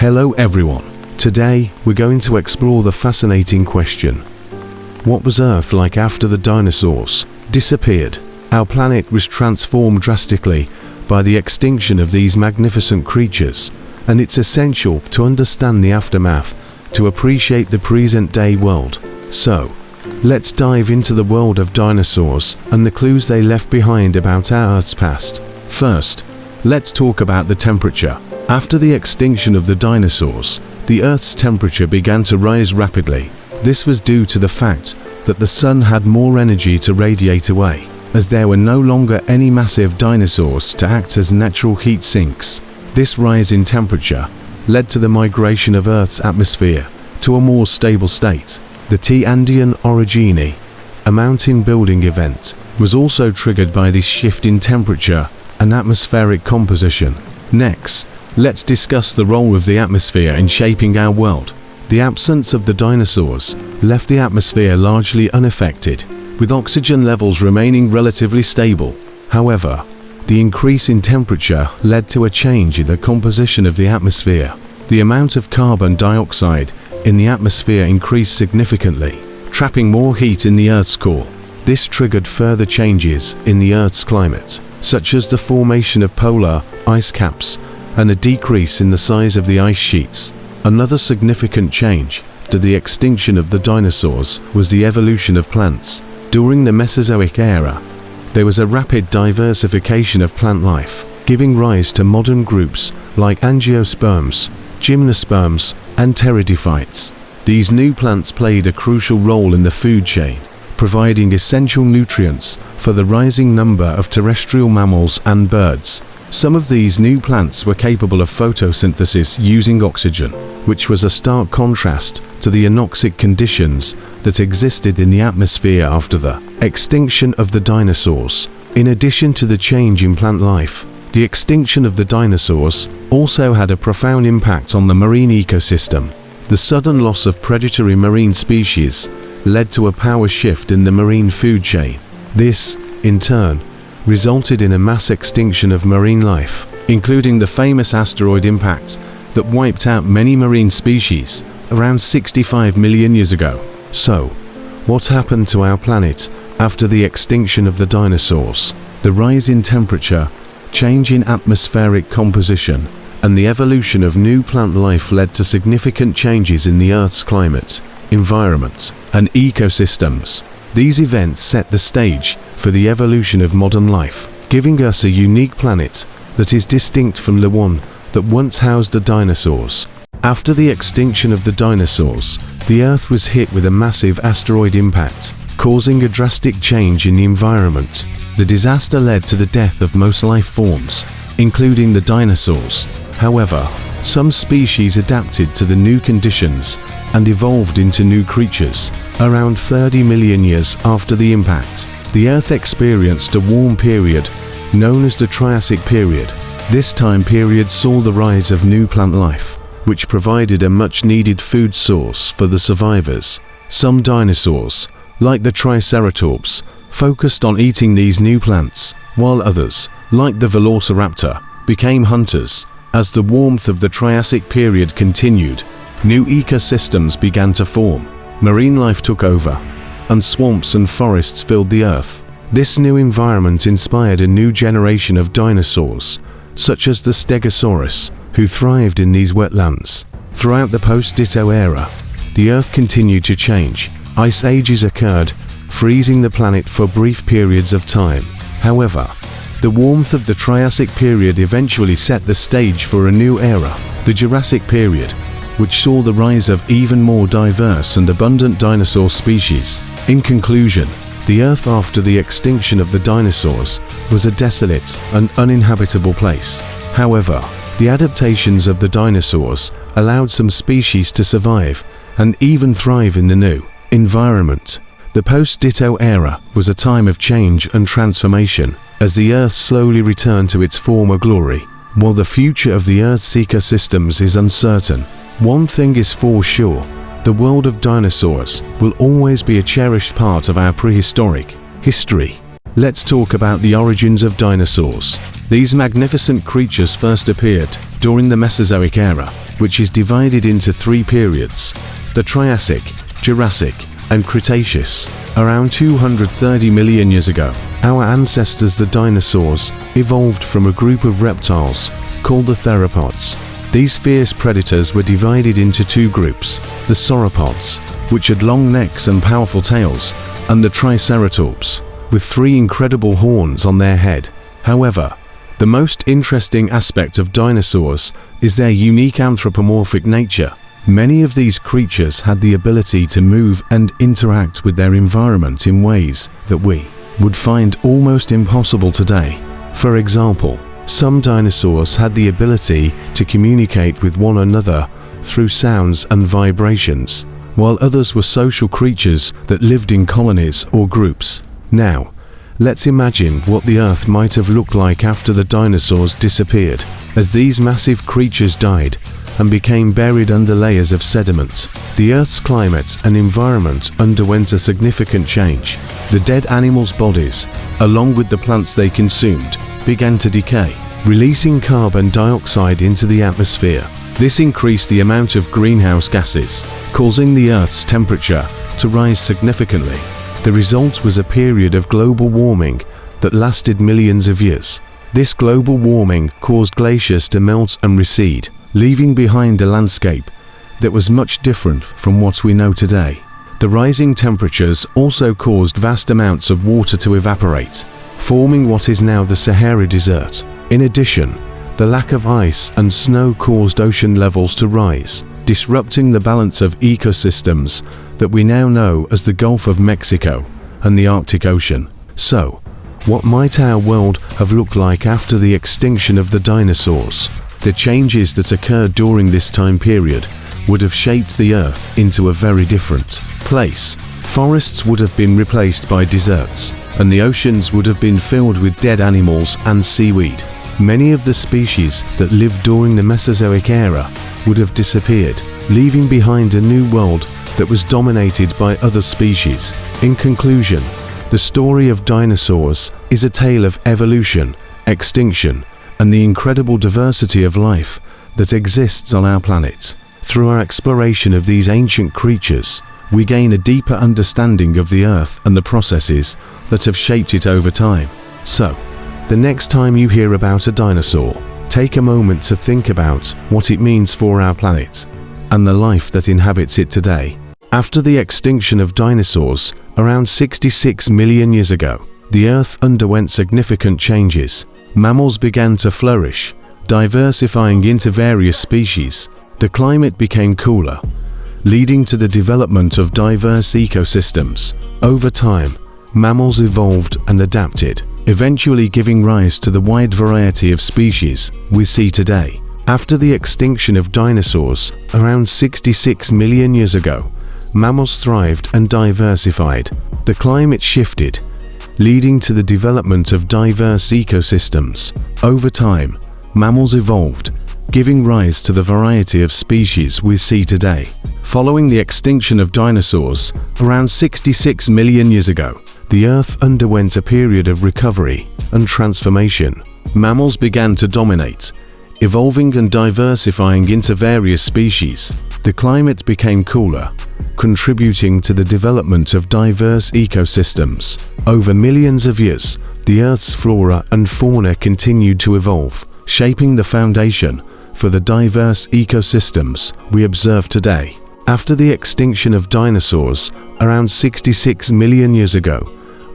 Hello everyone. Today, we're going to explore the fascinating question. What was Earth like after the dinosaurs disappeared? Our planet was transformed drastically by the extinction of these magnificent creatures, and it's essential to understand the aftermath to appreciate the present-day world. So, let's dive into the world of dinosaurs and the clues they left behind about our Earth's past. First, let's talk about the temperature. After the extinction of the dinosaurs, the Earth's temperature began to rise rapidly. This was due to the fact that the sun had more energy to radiate away, as there were no longer any massive dinosaurs to act as natural heat sinks. This rise in temperature led to the migration of Earth's atmosphere to a more stable state. The Andean orogeny, a mountain building event, was also triggered by this shift in temperature and atmospheric composition. Next, let's discuss the role of the atmosphere in shaping our world. The absence of the dinosaurs left the atmosphere largely unaffected, with oxygen levels remaining relatively stable. However, the increase in temperature led to a change in the composition of the atmosphere. The amount of carbon dioxide in the atmosphere increased significantly, trapping more heat in the Earth's core. This triggered further changes in the Earth's climate, such as the formation of polar ice caps and a decrease in the size of the ice sheets. Another significant change to the extinction of the dinosaurs was the evolution of plants. During the Mesozoic era, there was a rapid diversification of plant life, giving rise to modern groups like angiosperms, gymnosperms, and pteridophytes. These new plants played a crucial role in the food chain, providing essential nutrients for the rising number of terrestrial mammals and birds. Some of these new plants were capable of photosynthesis using oxygen, which was a stark contrast to the anoxic conditions that existed in the atmosphere after the extinction of the dinosaurs. In addition to the change in plant life, the extinction of the dinosaurs also had a profound impact on the marine ecosystem. The sudden loss of predatory marine species led to a power shift in the marine food chain. This, in turn, resulted in a mass extinction of marine life, including the famous asteroid impact that wiped out many marine species around 65 million years ago. So, what happened to our planet after the extinction of the dinosaurs? The rise in temperature, change in atmospheric composition, and the evolution of new plant life led to significant changes in the Earth's climate, environment, and ecosystems. These events set the stage for the evolution of modern life, giving us a unique planet that is distinct from the one that once housed the dinosaurs. After the extinction of the dinosaurs, the Earth was hit with a massive asteroid impact, causing a drastic change in the environment. The disaster led to the death of most life forms, including the dinosaurs. However, some species adapted to the new conditions and evolved into new creatures. Around 30 million years after the impact, the Earth experienced a warm period known as the Triassic period. This time period saw the rise of new plant life, which provided a much-needed food source for the survivors. Some dinosaurs, like the Triceratops, focused on eating these new plants, while others, like the Velociraptor, became hunters. As the warmth of the Triassic period continued, new ecosystems began to form. Marine life took over, and swamps and forests filled the Earth. This new environment inspired a new generation of dinosaurs, such as the Stegosaurus, who thrived in these wetlands. Throughout the post-Ditto era, the Earth continued to change. Ice ages occurred, freezing the planet for brief periods of time. However, the warmth of the Triassic period eventually set the stage for a new era, the Jurassic period, which saw the rise of even more diverse and abundant dinosaur species. In conclusion, the Earth after the extinction of the dinosaurs was a desolate and uninhabitable place. However, the adaptations of the dinosaurs allowed some species to survive and even thrive in the new environment. The post-Ditto era was a time of change and transformation, as the Earth slowly returned to its former glory. While the future of the Earth's ecosystems is uncertain, one thing is for sure: the world of dinosaurs will always be a cherished part of our prehistoric history. Let's talk about the origins of dinosaurs. These magnificent creatures first appeared during the Mesozoic era, which is divided into three periods: the Triassic, Jurassic, and Cretaceous. Around 230 million years ago, our ancestors, the dinosaurs, evolved from a group of reptiles called the theropods. These fierce predators were divided into two groups: the sauropods, which had long necks and powerful tails, and the triceratops, with three incredible horns on their head. However, the most interesting aspect of dinosaurs is their unique anthropomorphic nature. Many of these creatures had the ability to move and interact with their environment in ways that we would find almost impossible today. For example, some dinosaurs had the ability to communicate with one another through sounds and vibrations, while others were social creatures that lived in colonies or groups. Now, let's imagine what the Earth might have looked like after the dinosaurs disappeared. As these massive creatures died and became buried under layers of sediment, the Earth's climate and environment underwent a significant change. The dead animals' bodies, along with the plants they consumed, began to decay, releasing carbon dioxide into the atmosphere. This increased the amount of greenhouse gases, causing the Earth's temperature to rise significantly. The result was a period of global warming that lasted millions of years. This global warming caused glaciers to melt and recede, leaving behind a landscape that was much different from what we know today. The rising temperatures also caused vast amounts of water to evaporate, forming what is now the Sahara Desert. In addition, the lack of ice and snow caused ocean levels to rise, disrupting the balance of ecosystems that we now know as the Gulf of Mexico and the Arctic Ocean. So, what might our world have looked like after the extinction of the dinosaurs? The changes that occurred during this time period would have shaped the Earth into a very different place. Forests would have been replaced by deserts, and the oceans would have been filled with dead animals and seaweed. Many of the species that lived during the Mesozoic era would have disappeared, leaving behind a new world that was dominated by other species. In conclusion, the story of dinosaurs is a tale of evolution, extinction, and the incredible diversity of life that exists on our planet. Through our exploration of these ancient creatures, we gain a deeper understanding of the Earth and the processes that have shaped it over time. So, the next time you hear about a dinosaur, take a moment to think about what it means for our planet and the life that inhabits it today. After the extinction of dinosaurs, around 66 million years ago, the Earth underwent significant changes. Mammals began to flourish, diversifying into various species. The climate became cooler, leading to the development of diverse ecosystems. Over time, mammals evolved and adapted, eventually giving rise to the wide variety of species we see today. After the extinction of dinosaurs, around 66 million years ago, mammals thrived and diversified. The climate shifted, leading to the development of diverse ecosystems. Over time, mammals evolved, giving rise to the variety of species we see today. Following the extinction of dinosaurs, around 66 million years ago, the Earth underwent a period of recovery and transformation. Mammals began to dominate, evolving and diversifying into various species. The climate became cooler, contributing to the development of diverse ecosystems. Over millions of years, the Earth's flora and fauna continued to evolve, shaping the foundation for the diverse ecosystems we observe today. After the extinction of dinosaurs, around 66 million years ago,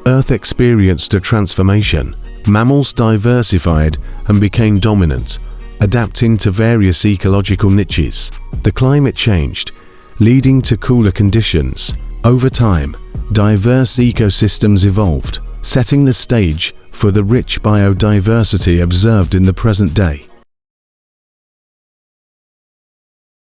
Earth experienced a transformation. Mammals diversified and became dominant, adapting to various ecological niches. The climate changed, leading to cooler conditions. Over time, diverse ecosystems evolved, setting the stage for the rich biodiversity observed in the present day.